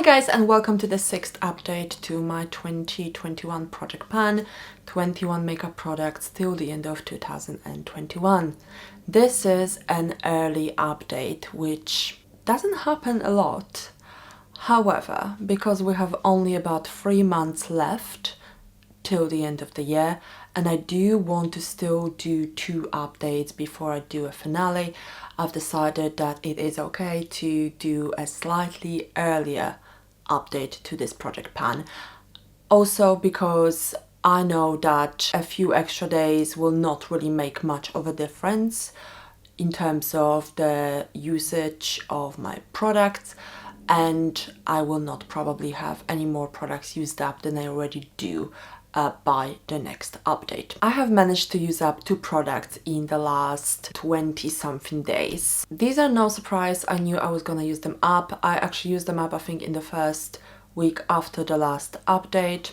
guys, and welcome to the 6th update to my 2021 project pan, 21 makeup products till the end of 2021. This is an early update, which doesn't happen a lot. However, because we have only about 3 months left till the end of the year, and I do want to still do 2 updates before I do a finale, I've decided that it is okay to do a slightly earlier update to this project pan. Also because I know that a few extra days will not really make much of a difference in terms of the usage of my products, and I will not probably have any more products used up than I already do by the next update. I have managed to use up 2 products in the last 20 something days. These are no surprise, I knew I was gonna use them up. I actually used them up I think in the first week after the last update.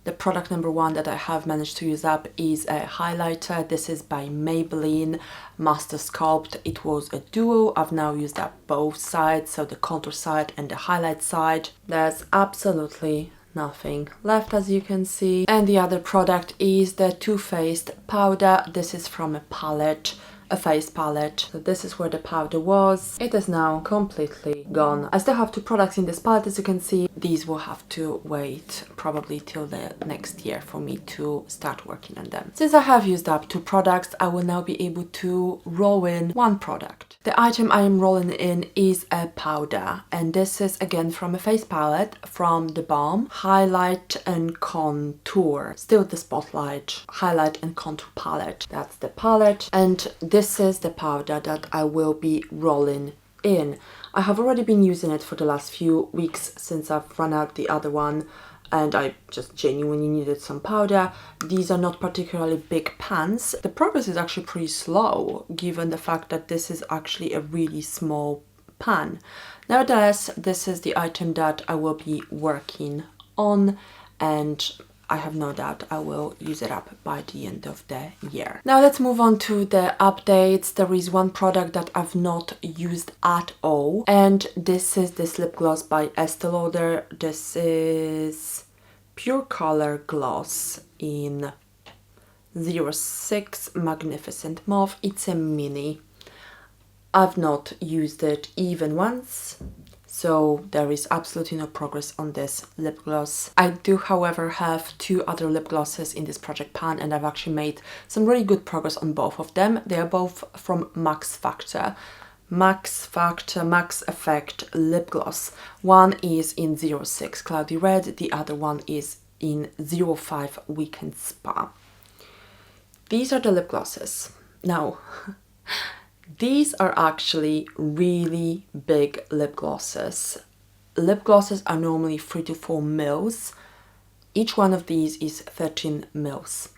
The product number 1 that I have managed to use up is a highlighter. This is by Maybelline Master Sculpt. It was a duo. I've now used up both sides, so the contour side and the highlight side. There's absolutely nothing left, as you can see. And the other product is the Too Faced powder. This is from a palette, a face palette. So this is where the powder was. It is now completely gone. I still have 2 products in this palette, as you can see. These will have to wait probably till the next year for me to start working on them. Since I have used up 2 products, I will now be able to roll in 1 product. The item I am rolling in is a powder, and this is again from a face palette from the Balm Highlight and Contour. Still the Spotlight Highlight and Contour palette. That's the palette, and this is the powder that I will be rolling in. I have already been using it for the last few weeks since I've run out the other one, and I just genuinely needed some powder. These are not particularly big pans. The progress is actually pretty slow given the fact that this is actually a really small pan. Nevertheless, this is the item that I will be working on, and I have no doubt I will use it up by the end of the year. Now let's move on to the updates. There is 1 product that I've not used at all, and this is this lip gloss by Estee Lauder. This is Pure Color Gloss in 06 Magnificent Mauve. It's a mini. I've not used it even once, so there is absolutely no progress on this lip gloss. I do, however, have 2 other lip glosses in this project pan, and I've actually made some really good progress on both of them. They are both from Max Factor Max Effect lip gloss. One is in 06 Cloudy Red, the other one is in 05 Weekend Spa. These are the lip glosses. Now, these are actually really big lip glosses. Lip glosses are normally 3 to 4 mils. Each one of these is 13 mils.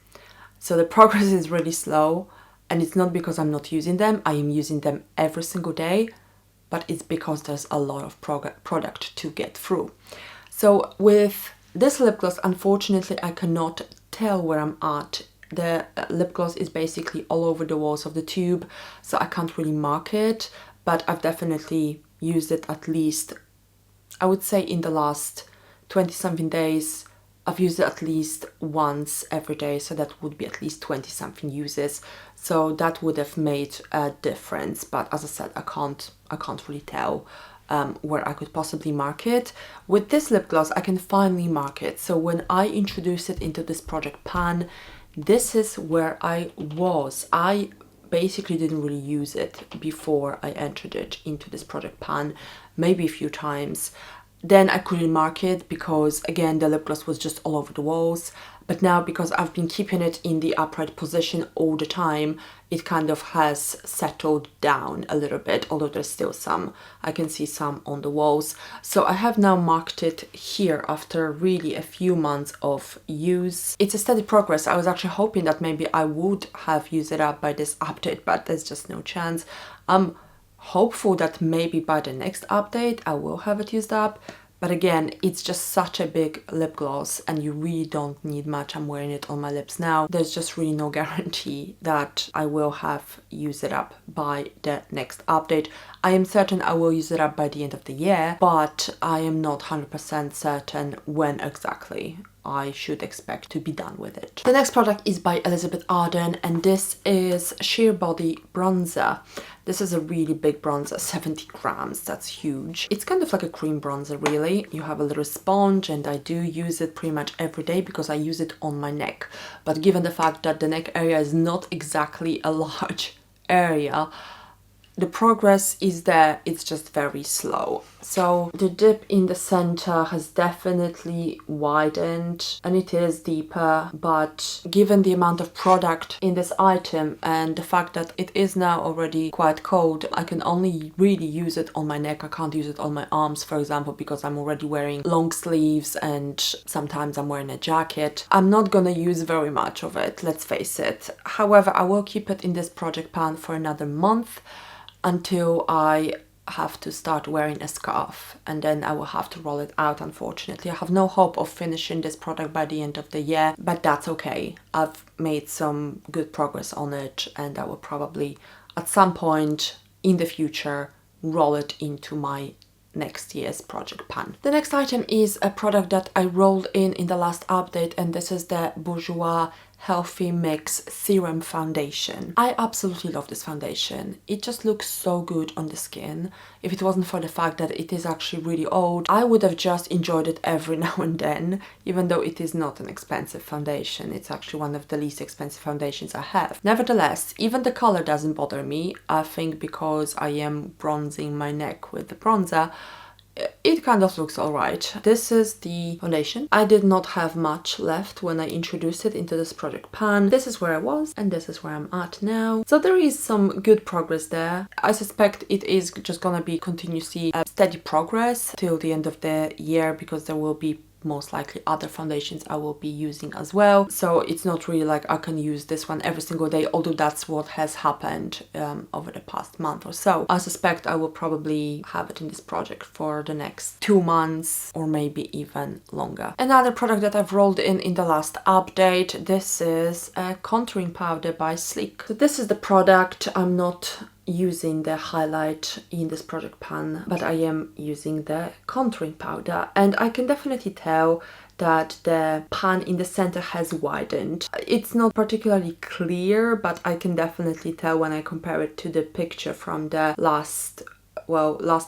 So the progress is really slow, and it's not because I'm not using them. I am using them every single day, but it's because there's a lot of product to get through. So with this lip gloss, unfortunately, I cannot tell where I'm at. The lip gloss is basically all over the walls of the tube, so I can't really mark it, but I've definitely used it at least, I would say in the last 20 something days, I've used it at least once every day, so that would be at least 20 something uses. So that would have made a difference, but as I said, I can't really tell where I could possibly mark it. With this lip gloss, I can finally mark it. So when I introduced it into this project pan, this is where I was. I basically didn't really use it before I entered it into this project pan, maybe a few times. Then I couldn't mark it because, again, the lip gloss was just all over the walls. But now, because I've been keeping it in the upright position all the time, it kind of has settled down a little bit, although there's still some. I can see some on the walls. So I have now marked it here after really a few months of use. It's a steady progress. I was actually hoping that maybe I would have used it up by this update, but there's just no chance. I'm hopeful that maybe by the next update I will have it used up, but again, it's just such a big lip gloss and you really don't need much. I'm wearing it on my lips now. There's just really no guarantee that I will have used it up by the next update. I am certain I will use it up by the end of the year, but I am not 100% certain when exactly I should expect to be done with it. The next product is by Elizabeth Arden, and this is Sheer Body Bronzer. This is a really big bronzer, 70 grams, that's huge. It's kind of like a cream bronzer really. You have a little sponge, and I do use it pretty much every day because I use it on my neck. But given the fact that the neck area is not exactly a large area, the progress is there, it's just very slow. So the dip in the center has definitely widened and it is deeper, but given the amount of product in this item and the fact that it is now already quite cold, I can only really use it on my neck. I can't use it on my arms, for example, because I'm already wearing long sleeves and sometimes I'm wearing a jacket. I'm not gonna use very much of it, let's face it. However, I will keep it in this project pan for another month, until I have to start wearing a scarf, and then I will have to roll it out. Unfortunately, I have no hope of finishing this product by the end of the year, but that's okay. I've made some good progress on it, and I will probably at some point in the future roll it into my next year's project pan. The next item is a product that I rolled in the last update, and this is the Bourjois Healthy Mix Serum Foundation. I absolutely love this foundation. It just looks so good on the skin. If it wasn't for the fact that it is actually really old, I would have just enjoyed it every now and then, even though it is not an expensive foundation. It's actually one of the least expensive foundations I have. Nevertheless, even the color doesn't bother me. I think because I am bronzing my neck with the bronzer, it kind of looks alright. This is the foundation. I did not have much left when I introduced it into this project pan. This is where I was and this is where I'm at now. So there is some good progress there. I suspect it is just gonna be continuously steady progress till the end of the year, because there will be most likely other foundations I will be using as well. So it's not really like I can use this one every single day, although that's what has happened over the past month or so. I suspect I will probably have it in this project for the next 2 months or maybe even longer. Another product that I've rolled in the last update, this is a contouring powder by Sleek. So this is the product. I'm not using the highlight in this project pan, but I am using the contouring powder, and I can definitely tell that the pan in the center has widened. It's not particularly clear, but I can definitely tell when I compare it to the picture from the last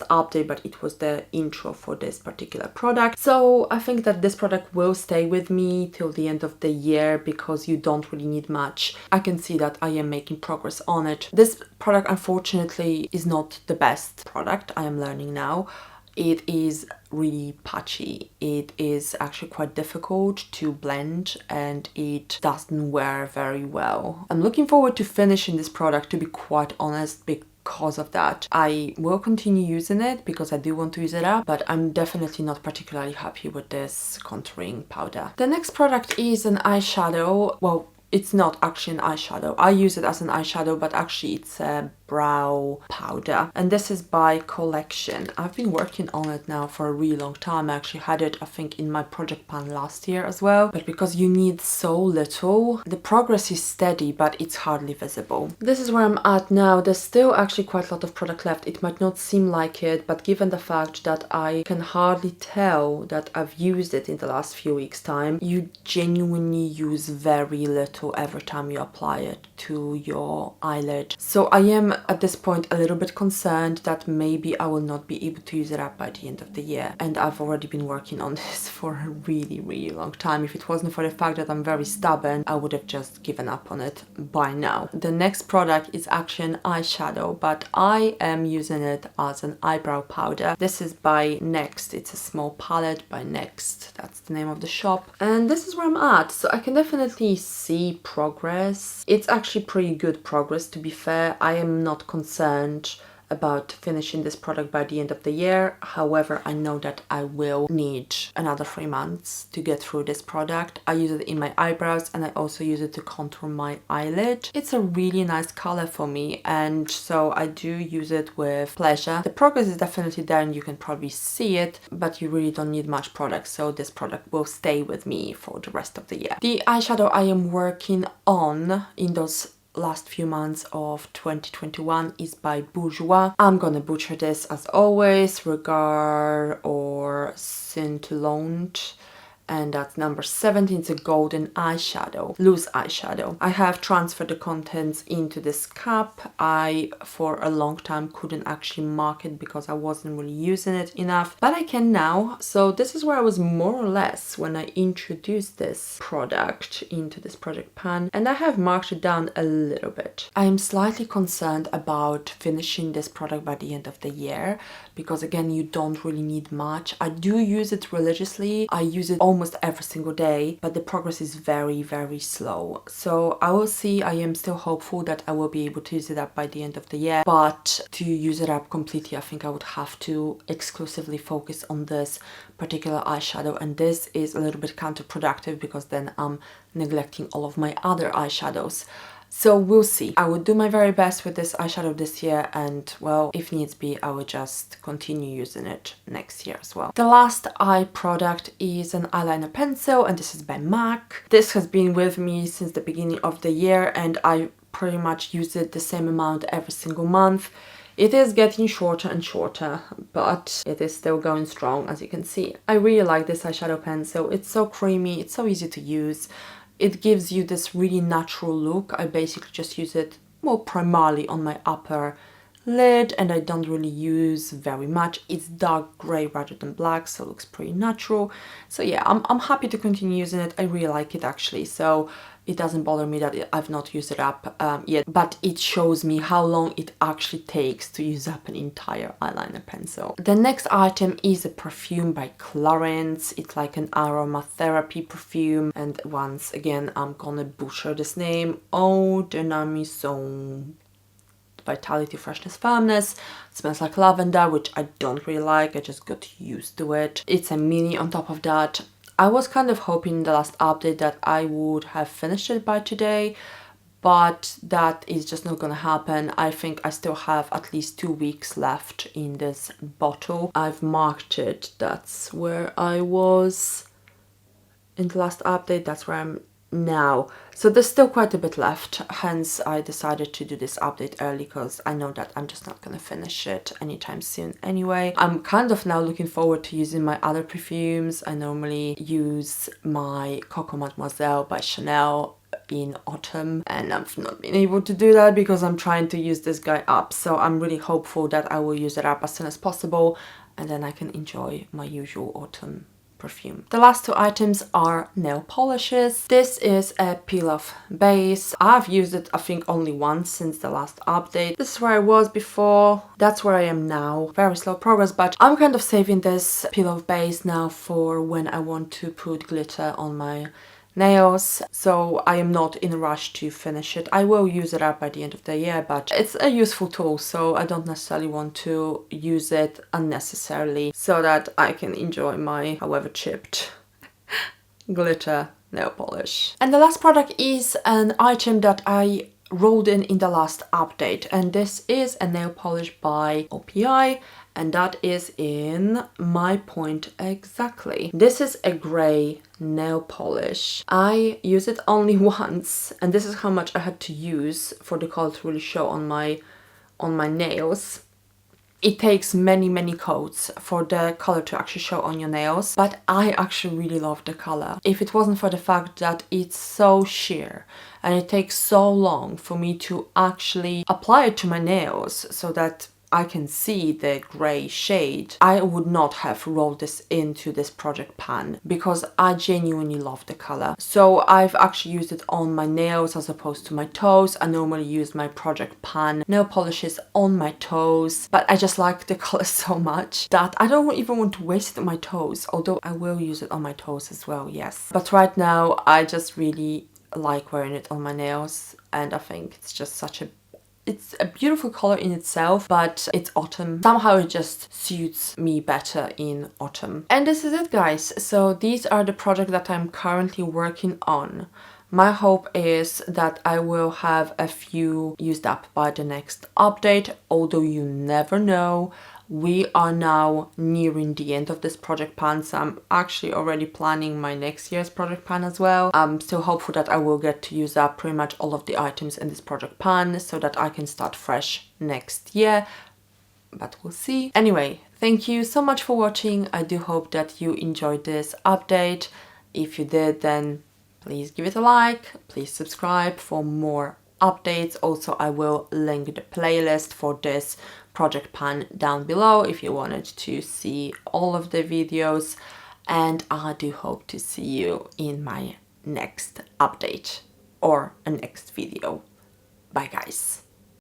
update, but it was the intro for this particular product. So I think that this product will stay with me till the end of the year because you don't really need much. I can see that I am making progress on it. This product unfortunately is not the best product. I am learning now. It is really patchy. It is actually quite difficult to blend and it doesn't wear very well. I'm looking forward to finishing this product, to be quite honest, because of that. I will continue using it because I do want to use it up, but I'm definitely not particularly happy with this contouring powder. The next product is an eyeshadow. Well, it's not actually an eyeshadow. I use it as an eyeshadow, but actually it's a brow powder, and this is by Collection. I've been working on it now for a really long time. I actually had it, I think, in my project pan last year as well, but because you need so little, the progress is steady, but it's hardly visible. This is where I'm at now. There's still actually quite a lot of product left. It might not seem like it, but given the fact that I can hardly tell that I've used it in the last few weeks' time, you genuinely use very little every time you apply it to your eyelid. So I am at this point a little bit concerned that maybe I will not be able to use it up by the end of the year, and I've already been working on this for a really long time. If it wasn't for the fact that I'm very stubborn, I would have just given up on it by now. The next product is actually an eyeshadow, but I am using it as an eyebrow powder. This is by Next. It's a small palette by Next. That's the name of the shop, and this is where I'm at. So I can definitely see progress. It's actually pretty good progress, to be fair. I am not concerned about finishing this product by the end of the year. However, I know that I will need another 3 months to get through this product. I use it in my eyebrows and I also use it to contour my eyelid. It's a really nice color for me, and so I do use it with pleasure. The progress is definitely there and you can probably see it, but you really don't need much product, so this product will stay with me for the rest of the year. The eyeshadow I am working on in those last few months of 2021 is by Bourjois. I'm gonna butcher this as always. Regard or Scintillante. And that's number 17. It's a golden eyeshadow, loose eyeshadow. I have transferred the contents into this cup. I, for a long time, couldn't actually mark it because I wasn't really using it enough, but I can now. So this is where I was more or less when I introduced this product into this project pan, and I have marked it down a little bit. I am slightly concerned about finishing this product by the end of the year because, again, you don't really need much. I do use it religiously. I use it almost every single day, but the progress is very, very slow. So I will see. I am still hopeful that I will be able to use it up by the end of the year, but to use it up completely, I think I would have to exclusively focus on this particular eyeshadow, and this is a little bit counterproductive because then I'm neglecting all of my other eyeshadows. So we'll see. I would do my very best with this eyeshadow this year, and well, if needs be, I will just continue using it next year as well. The last eye product is an eyeliner pencil, and this is by MAC. This has been with me since the beginning of the year, and I pretty much use it the same amount every single month. It is getting shorter and shorter, but it is still going strong, as you can see. I really like this eyeshadow pencil. It's so creamy, it's so easy to use. It gives you this really natural look. I basically just use it more primarily on my upper lid, and I don't really use very much. It's dark grey rather than black, so it looks pretty natural. So yeah, I'm happy to continue using it. I really like it actually, so it doesn't bother me that I've not used it up yet, but it shows me how long it actually takes to use up an entire eyeliner pencil. The next item is a perfume by Clarence. It's like an aromatherapy perfume, and once again I'm gonna butcher this name. Eau de Namison. Vitality, freshness, firmness. It smells like lavender, which I don't really like. I just got used to it. It's a mini on top of that. I was kind of hoping in the last update that I would have finished it by today, but that is just not gonna happen. I think I still have at least 2 weeks left in this bottle. I've marked it. That's where I was in the last update. That's where I'm now. So there's still quite a bit left, hence I decided to do this update early because I know that I'm just not gonna finish it anytime soon anyway. I'm kind of now looking forward to using my other perfumes. I normally use my Coco Mademoiselle by Chanel in autumn, and I've not been able to do that because I'm trying to use this guy up. So I'm really hopeful that I will use it up as soon as possible, and then I can enjoy my usual autumn perfume. The last two items are nail polishes. This is a peel-off base. I've used it I think only once since the last update. This is where I was before, that's where I am now. Very slow progress, but I'm kind of saving this peel-off base now for when I want to put glitter on my nails, so I am not in a rush to finish it. I will use it up by the end of the year, but it's a useful tool, so I don't necessarily want to use it unnecessarily so that I can enjoy my however chipped glitter nail polish. And the last product is an item that I rolled in the last update, and this is a nail polish by OPI, and that is in My Point Exactly. This is a grey nail polish. I use it only once, and this is how much I had to use for the color to really show on my nails. It takes many coats for the color to actually show on your nails, but I actually really love the color. If it wasn't for the fact that it's so sheer and it takes so long for me to actually apply it to my nails so that I can see the grey shade, I would not have rolled this into this project pan because I genuinely love the color. So I've actually used it on my nails as opposed to my toes. I normally use my project pan nail polishes on my toes, but I just like the color so much that I don't even want to waste it on my toes, although I will use it on my toes as well, yes. But right now I just really like wearing it on my nails, and I think it's just such a it's a beautiful color in itself, but it's autumn. Somehow it just suits me better in autumn. And this is it, guys. So these are the projects that I'm currently working on. My hope is that I will have a few used up by the next update, although you never know. we are now nearing the end of this project pan, so I'm actually already planning my next year's project pan as well. I'm still hopeful that I will get to use up pretty much all of the items in this project pan so that I can start fresh next year, but we'll see. Anyway, thank you so much for watching. I do hope that you enjoyed this update. If you did, then please give it a like, please subscribe for more updates. Also, I will link the playlist for this project pan down below if you wanted to see all of the videos, and I do hope to see you in my next update or a next video. Bye guys.